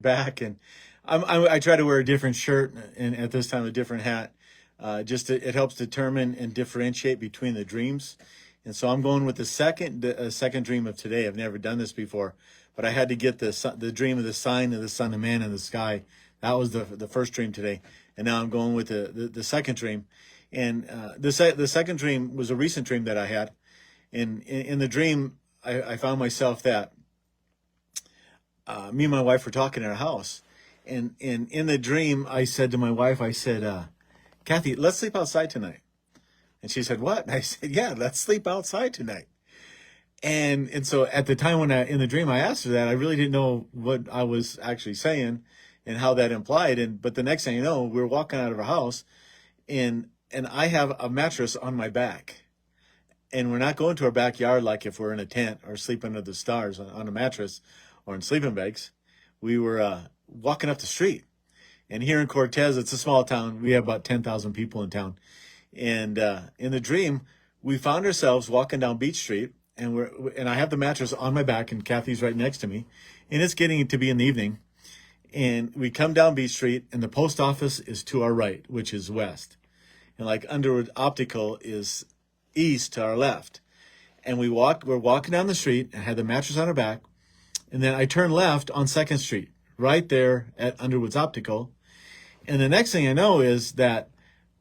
back, and I try to wear a different shirt and at this time a different hat. It helps determine and differentiate between the dreams. And so I'm going with the second dream of today. I've never done this before, but I had to get the dream of the sign of the Son of Man in the sky. That was the first dream today, and now I'm going with the second dream. And the second dream was a recent dream that I had. And in the dream, I found myself that me and my wife were talking in our house, and in the dream, I said to my wife, I said, Kathy, let's sleep outside tonight. And she said, what? And I said, yeah, let's sleep outside tonight. And so at the time when in the dream I asked her that, I really didn't know what I was actually saying and how that implied. But the next thing you know, we're walking out of our house, and I have a mattress on my back. And we're not going to our backyard like if we're in a tent or sleeping under the stars on a mattress or in sleeping bags. We were walking up the street. And here in Cortez, it's a small town. We have about 10,000 people in town. And in the dream, we found ourselves walking down Beach Street, and I have the mattress on my back, and Kathy's right next to me, and it's getting to be in the evening. And we come down Beach Street, and the post office is to our right, which is west, and like Underwood Optical is east to our left. And we're walking down the street, and had the mattress on our back, and then I turn left on Second Street, right there at Underwood's Optical. And the next thing I know is that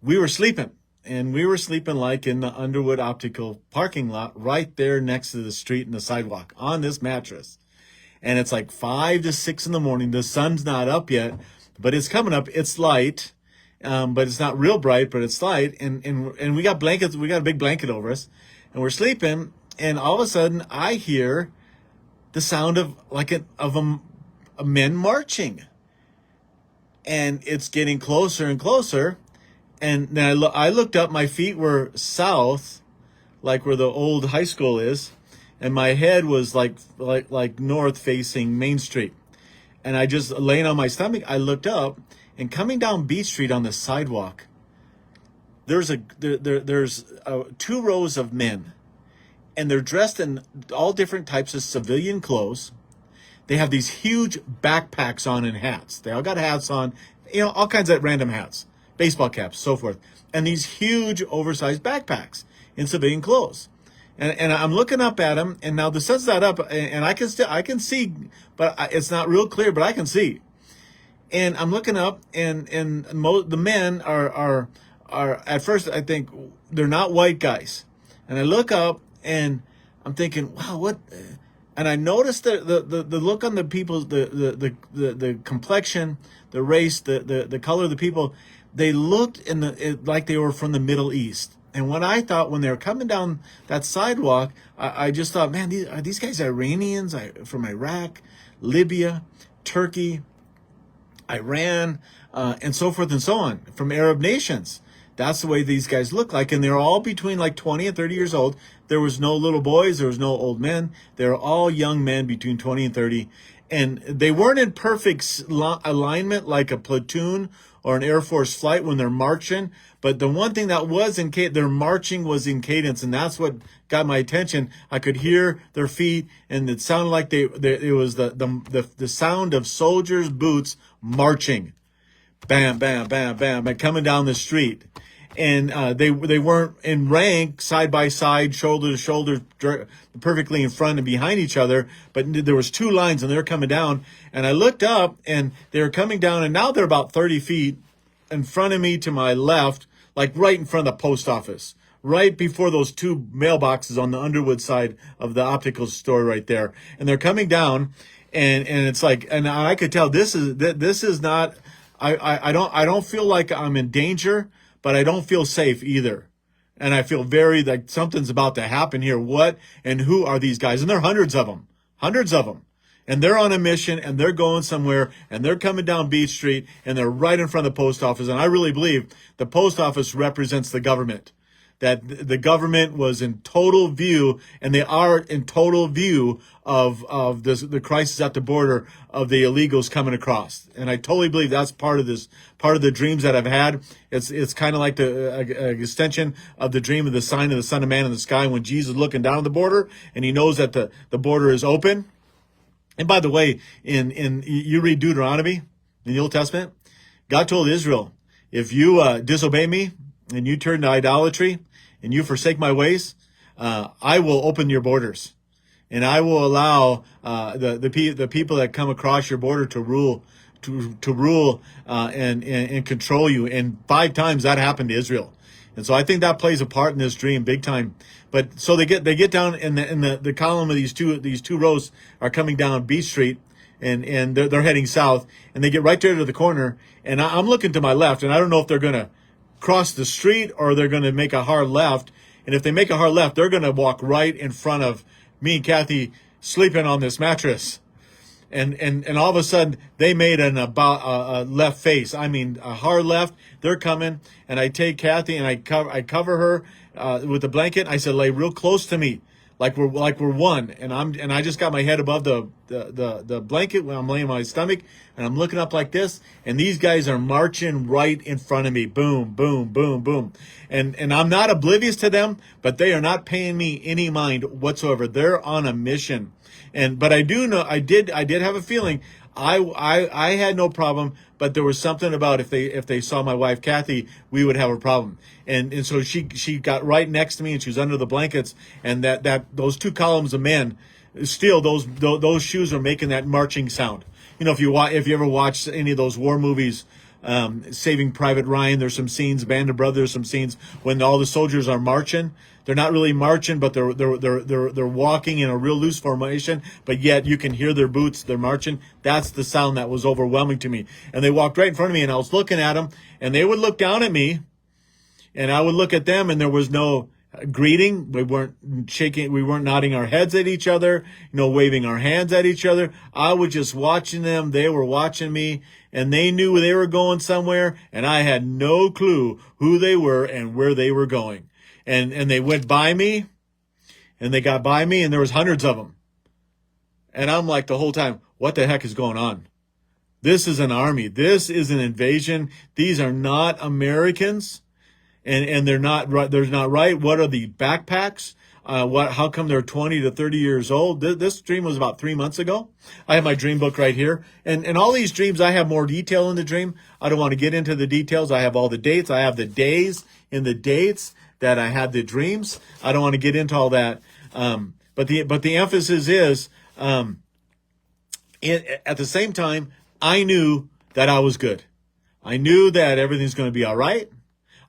we were sleeping. And we were sleeping like in the Underwood Optical parking lot, right there next to the street and the sidewalk on this mattress. And it's like 5 to 6 in the morning. The sun's not up yet, but it's coming up. It's light, but it's not real bright, but it's light. And we got blankets. We got a big blanket over us, and we're sleeping. And all of a sudden, I hear the sound of a men marching, and it's getting closer and closer. And then I looked up. My feet were south, like where the old high school is, and my head was like north, facing Main Street. And I just laying on my stomach. I looked up, and coming down Beach Street on the sidewalk, there's two rows of men, and they're dressed in all different types of civilian clothes. They have these huge backpacks on and hats. They all got hats on, all kinds of random hats, baseball caps, so forth, and these huge oversized backpacks in civilian clothes. And I'm looking up at them, and now the sun's not up, and I can see, but it's not real clear, but I can see. And I'm looking up, and the men are at first I think they're not white guys, and I look up and I'm thinking, wow, what? And I noticed the look on the people's the complexion, the race, the color of the people. They looked like they were from the Middle East. And when they were coming down that sidewalk, I just thought, man, are these guys Iranians from Iraq, Libya, Turkey, Iran, and so forth and so on, from Arab nations. That's the way these guys look like. And they're all between like 20 and 30 years old. There was no little boys. There was no old men. They were all young men between 20 and 30. And they weren't in perfect alignment like a platoon or an Air Force flight when they're marching. But the one thing that was their marching was in cadence. And that's what got my attention. I could hear their feet, and it sounded like it was the sound of soldiers' boots marching. Bam, bam, bam, bam, and coming down the street. And they weren't in rank, side by side, shoulder to shoulder, perfectly in front and behind each other. But there was two lines, and they were coming down. And I looked up, and they were coming down, and now they're about 30 feet in front of me to my left, like right in front of the post office, right before those two mailboxes on the Underwood side of the optical store right there. And they're coming down, and it's like, and I could tell this is not. I don't feel like I'm in danger, but I don't feel safe either. And I feel very like something's about to happen here. What and who are these guys? And there are hundreds of them. And they're on a mission, and they're going somewhere, and they're coming down Beach Street, and they're right in front of the post office. And I really believe the post office represents the government. That the government was in total view, and they are in total view of the crisis at the border, of the illegals coming across. And I totally believe that's part of the dreams that I've had. It's kind of like the extension of the dream of the sign of the Son of Man in the sky, when Jesus is looking down at the border, and he knows that the border is open. And by the way, in you read Deuteronomy in the Old Testament, God told Israel, if you disobey me and you turn to idolatry and you forsake my ways, I will open your borders, and I will allow the people that come across your border to rule and control you. And 5 times that happened to Israel. And so I think that plays a part in this dream big time. But so they get down in the column of these two rows are coming down B Street, and they're heading south, and they get right there to the corner, and I'm looking to my left, and I don't know if they're gonna cross the street or they're gonna make a hard left. And if they make a hard left, they're gonna walk right in front of me and Kathy sleeping on this mattress. And all of a sudden they made a left face. I mean, a hard left. They're coming, and I take Kathy and I cover her with the blanket. I said, lay real close to me, like we're one. And I just got my head above the blanket when I'm laying on my stomach, and I'm looking up like this. And these guys are marching right in front of me. Boom, boom, boom, boom. And I'm not oblivious to them, but they are not paying me any mind whatsoever. They're on a mission. But I do know I did have a feeling I had no problem, but there was something about if they saw my wife Kathy, we would have a problem. And so she got right next to me, and she was under the blankets, and that those 2 columns of men, still those shoes are making that marching sound. You know, if you ever watch any of those war movies, Saving Private Ryan, there's some scenes, Band of Brothers, some scenes when all the soldiers are marching. They're not really marching, but they're walking in a real loose formation, but yet you can hear their boots. They're marching. That's the sound that was overwhelming to me. And they walked right in front of me, and I was looking at them, and they would look down at me, and I would look at them, and there was no greeting. We weren't shaking. We weren't nodding our heads at each other, waving our hands at each other. I was just watching them. They were watching me, and they knew they were going somewhere, and I had no clue who they were and where they were going. And they went by me, and they got by me, and there was hundreds of them. And I'm like the whole time, what the heck is going on? This is an army. This is an invasion. These are not Americans, and they're not right. They're not right. What are the backpacks? How come they're 20 to 30 years old? This dream was about 3 months ago. I have my dream book right here. And all these dreams, I have more detail in the dream. I don't want to get into the details. I have all the dates. I have the days and the dates that I had the dreams. I don't want to get into all that. But the emphasis is, at the same time, I knew that I was good. I knew that everything's going to be all right.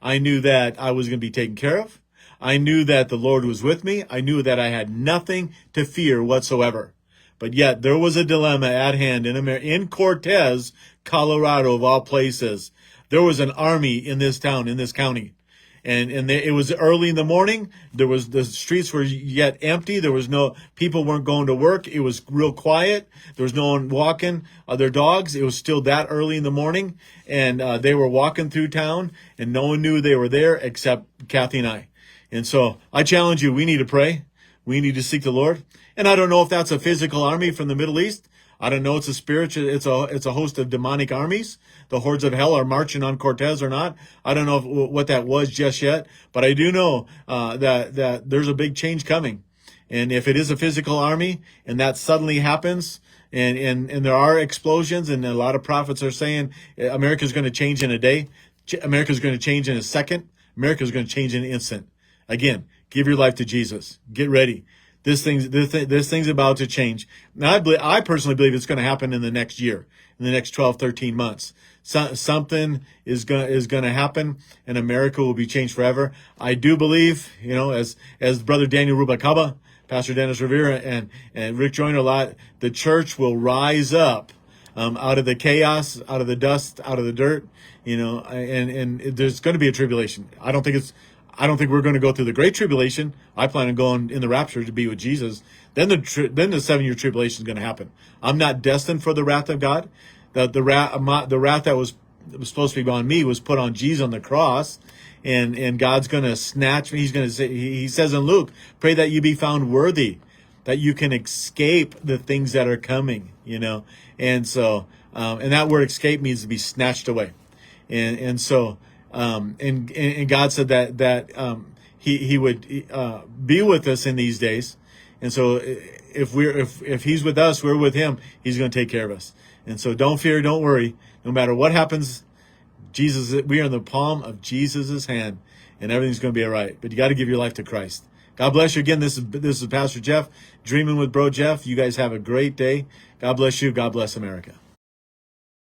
I knew that I was going to be taken care of. I knew that the Lord was with me. I knew that I had nothing to fear whatsoever. But yet there was a dilemma at hand in Cortez, Colorado, of all places. There was an army in this town, in this county. And it was early in the morning. The streets were yet empty. People weren't going to work. It was real quiet. There was no one walking their dogs. It was still that early in the morning. And they were walking through town, and no one knew they were there except Kathy and I. And so I challenge you, we need to pray. We need to seek the Lord. And I don't know if that's a physical army from the Middle East. I don't know. It's a spiritual. It's a host of demonic armies. The hordes of hell are marching on Cortez or not. I don't know what that was just yet, but I do know that there's a big change coming. And if it is a physical army, and that suddenly happens, and there are explosions, and a lot of prophets are saying America's going to change in a day. America's going to change in a second. America's going to change in an instant. Again, give your life to Jesus. Get ready. This thing's about to change. Now, I personally believe it's going to happen in the next year, in the next 12, 13 months. Something is going to happen, and America will be changed forever. I do believe, as Brother Daniel Rubacaba, Pastor Dennis Rivera, and Rick Joyner the church will rise up out of the chaos, out of the dust, out of the dirt, and there's going to be a tribulation. I don't think we're going to go through the great tribulation. I plan on going in the rapture to be with Jesus. Then the 7-year tribulation is going to happen. I'm not destined for the wrath of God. The wrath that was supposed to be on me was put on Jesus on the cross, and God's going to snatch me. He's going to say, he says in Luke, pray that you be found worthy, that you can escape the things that are coming, And so, and that word escape means to be snatched away. And so, and God said that he would be with us in these days. And so if he's with us, we're with him. He's going to take care of us. And so don't fear, don't worry. No matter what happens, we are in the palm of Jesus' hand, and everything's going to be all right. But you got to give your life to Christ. God bless you again. This is Pastor Jeff, Dreaming with Bro Jeff. You guys have a great day. God bless you. God bless America.